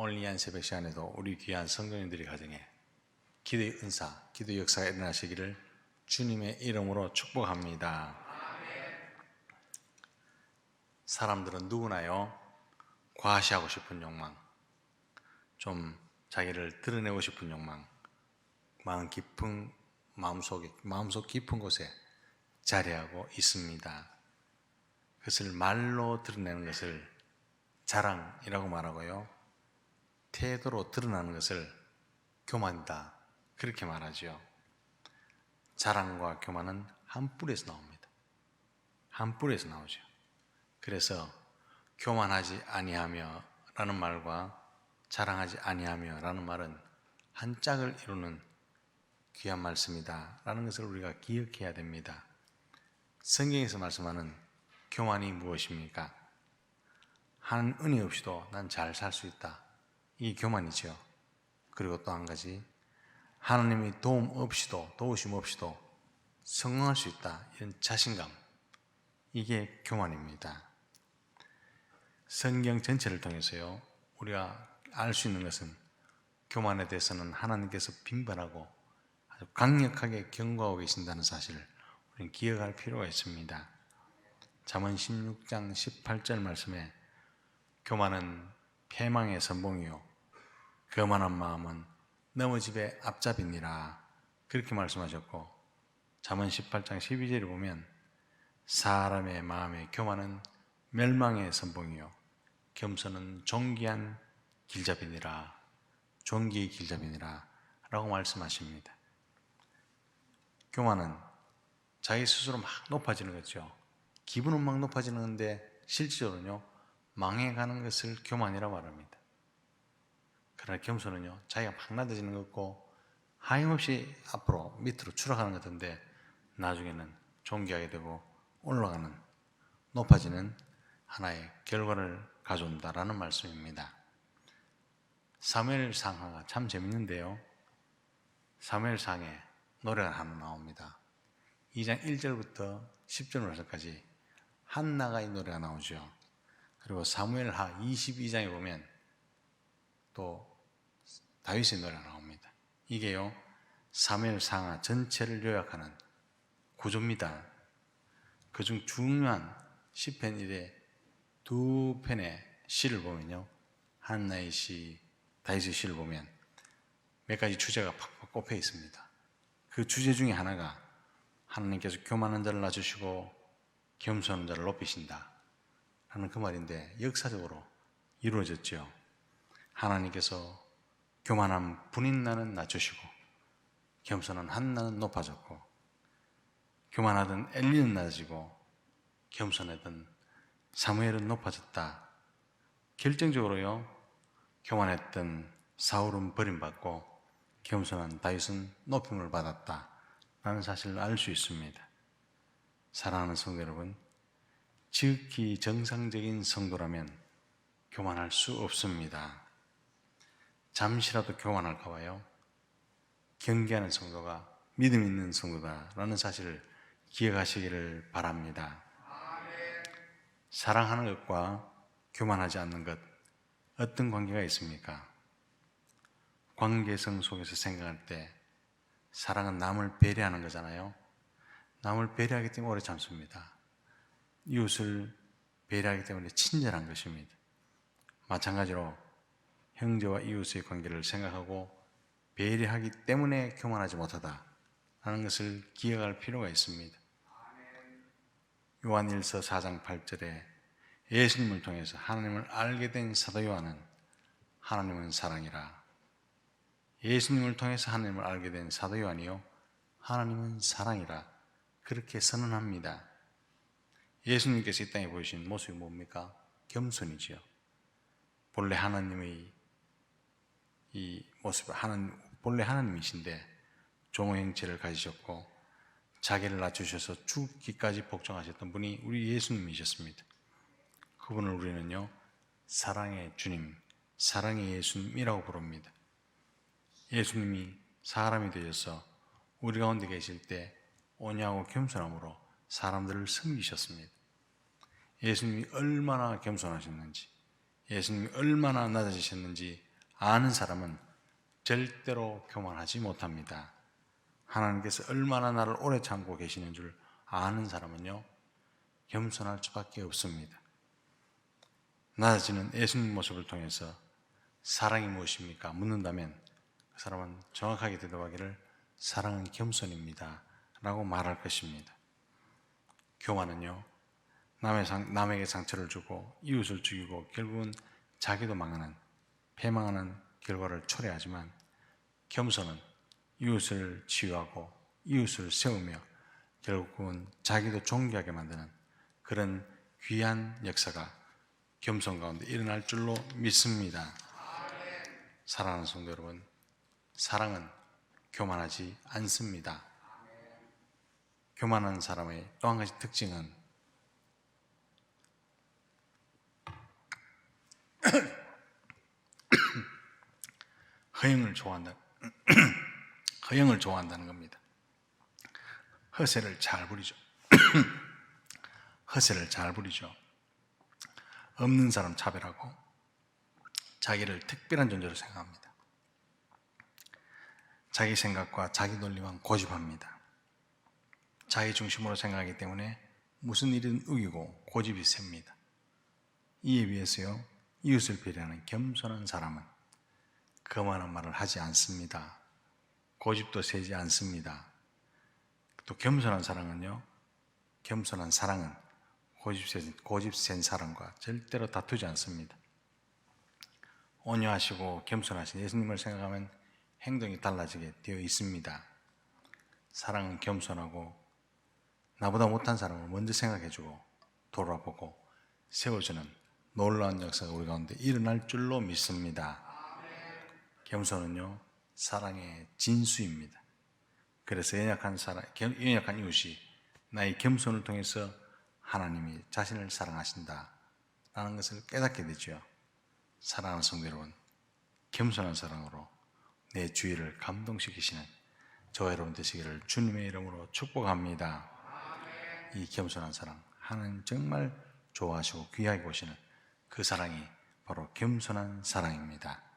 오늘 이 한 새벽 시간에도 우리 귀한 성도님들이 가정에 기도의 은사, 기도의 역사가 일어나시기를 주님의 이름으로 축복합니다. 사람들은 누구나요, 과시하고 싶은 욕망, 좀 자기를 드러내고 싶은 욕망, 마음속 깊은 곳에 자리하고 있습니다. 그것을 말로 드러내는 것을 자랑이라고 말하고요, 태도로 드러나는 것을 교만이다, 그렇게 말하지요. 자랑과 교만은 한 뿌리에서 나옵니다. 한 뿌리에서 나오죠. 그래서 교만하지 아니하며 라는 말과 자랑하지 아니하며 라는 말은 한 짝을 이루는 귀한 말씀이다 라는 것을 우리가 기억해야 됩니다. 성경에서 말씀하는 교만이 무엇입니까? 하나님 은혜 없이도 난 잘 살 수 있다, 이게 교만이죠. 그리고 또 한 가지, 하나님이 도우심 없이도 성공할 수 있다, 이런 자신감, 이게 교만입니다. 성경 전체를 통해서요, 우리가 알 수 있는 것은 교만에 대해서는 하나님께서 빈번하고 아주 강력하게 경고하고 계신다는 사실을 우리는 기억할 필요가 있습니다. 잠언 16장 18절 말씀에 교만은 패망의 선봉이요 거만한 마음은 넘어집의 앞잡이니라, 그렇게 말씀하셨고, 잠언 18장 12절에 보면 사람의 마음의 교만은 멸망의 선봉이요 겸손은 존귀의 길잡이니라 라고 말씀하십니다. 교만은 자기 스스로 막 높아지는 거죠. 기분은 막 높아지는 건데 실질적으로는요, 망해가는 것을 교만이라고 말합니다. 그러나 겸손은요, 자기가 막 낮아지는 것 같고 하염없이 앞으로 밑으로 추락하는 것 같은데 나중에는 존귀하게 되고 올라가는, 높아지는 하나의 결과를 가져온다라는 말씀입니다. 사무엘상하가 참 재밌는데요, 사무엘상에 노래가 하나 나옵니다. 2장 1절부터 10절 말씀까지 한나가 이 노래가 나오죠. 그리고 사무엘하 22장에 보면 또 다윗의 노래가 나옵니다. 이게요, 사무엘상하 전체를 요약하는 구조입니다. 그중 중요한 시편 1의 두 편의 시를 보면요, 한나의 시, 다윗의 시를 보면 몇 가지 주제가 팍팍 꼽혀 있습니다. 그 주제 중에 하나가 하나님께서 교만한 자를 낮추시고 겸손한 자를 높이신다 하는 그 말인데, 역사적으로 이루어졌죠. 하나님께서 교만한 분인나는 낮추시고 겸손한 한나는 높아졌고, 교만하던 엘리는 낮아지고 겸손하던 사무엘은 높아졌다. 결정적으로요, 교만했던 사울은 버림받고 겸손한 다윗은 높임을 받았다 라는 사실을 알 수 있습니다. 사랑하는 성도 여러분, 지극히 정상적인 성도라면 교만할 수 없습니다. 잠시라도 교만할까 봐요, 경계하는 성도가 믿음 있는 성도다라는 사실을 기억하시기를 바랍니다. 사랑하는 것과 교만하지 않는 것, 어떤 관계가 있습니까? 관계성 속에서 생각할 때 사랑은 남을 배려하는 거잖아요. 남을 배려하기 때문에 오래 참습니다. 이웃을 배려하기 때문에 친절한 것입니다. 마찬가지로 형제와 이웃의 관계를 생각하고 배려하기 때문에 교만하지 못하다라는 것을 기억할 필요가 있습니다. 요한일서 4장 8절에 예수님을 통해서 하나님을 알게 된 사도 요한은 하나님은 사랑이라, 예수님을 통해서 하나님을 알게 된 사도 요한이요 하나님은 사랑이라, 그렇게 선언합니다. 예수님께서 이 땅에 보이신 모습이 뭡니까? 겸손이지요. 본래 하나님의 이 모습을, 본래 하나님이신데 종의 형체를 가지셨고 자기를 낮추셔서 죽기까지 복종하셨던 분이 우리 예수님이셨습니다. 그분을 우리는요, 사랑의 주님, 사랑의 예수님이라고 부릅니다. 예수님이 사람이 되셔서 우리 가운데 계실 때 온유하고 겸손함으로 사람들을 섬기셨습니다. 예수님이 얼마나 겸손하셨는지, 예수님이 얼마나 낮아지셨는지 아는 사람은 절대로 교만하지 못합니다. 하나님께서 얼마나 나를 오래 참고 계시는 줄 아는 사람은요, 겸손할 수밖에 없습니다. 낮아지는 예수님 모습을 통해서 사랑이 무엇입니까? 묻는다면 그 사람은 정확하게 대답하기를 사랑은 겸손입니다 라고 말할 것입니다. 교만은요, 남에게 상처를 주고 이웃을 죽이고 결국은 자기도 망하는, 패망하는 결과를 초래하지만, 겸손은 이웃을 치유하고 이웃을 세우며 결국은 자기도 존귀하게 만드는 그런 귀한 역사가 겸손 가운데 일어날 줄로 믿습니다. 사랑하는 성도 여러분, 사랑은 교만하지 않습니다. 교만한 사람의 또 한 가지 특징은 허영을 좋아한다는 겁니다. 허세를 잘 부리죠. 허세를 잘 부리죠. 없는 사람 차별하고 자기를 특별한 존재로 생각합니다. 자기 생각과 자기 논리만 고집합니다. 자기 중심으로 생각하기 때문에 무슨 일은 우기고 고집이 셉니다. 이에 비해서요, 이웃을 배려하는 겸손한 사람은 거만한 말을 하지 않습니다. 고집도 세지 않습니다. 또 겸손한 사랑은 고집 센 사람과 절대로 다투지 않습니다. 온유하시고 겸손하신 예수님을 생각하면 행동이 달라지게 되어 있습니다. 사랑은 겸손하고 나보다 못한 사람을 먼저 생각해주고 돌아보고 세워주는 놀라운 역사가 우리 가운데 일어날 줄로 믿습니다. 겸손은요, 사랑의 진수입니다. 그래서 연약한 이웃이 나의 겸손을 통해서 하나님이 자신을 사랑하신다 라는 것을 깨닫게 되죠. 사랑하는 성도 여러분, 겸손한 사랑으로 내 주위를 감동시키시는 저와 여러분 되시기를 주님의 이름으로 축복합니다. 이 겸손한 사랑, 하나님 정말 좋아하시고 귀하게 보시는 그 사랑이 바로 겸손한 사랑입니다.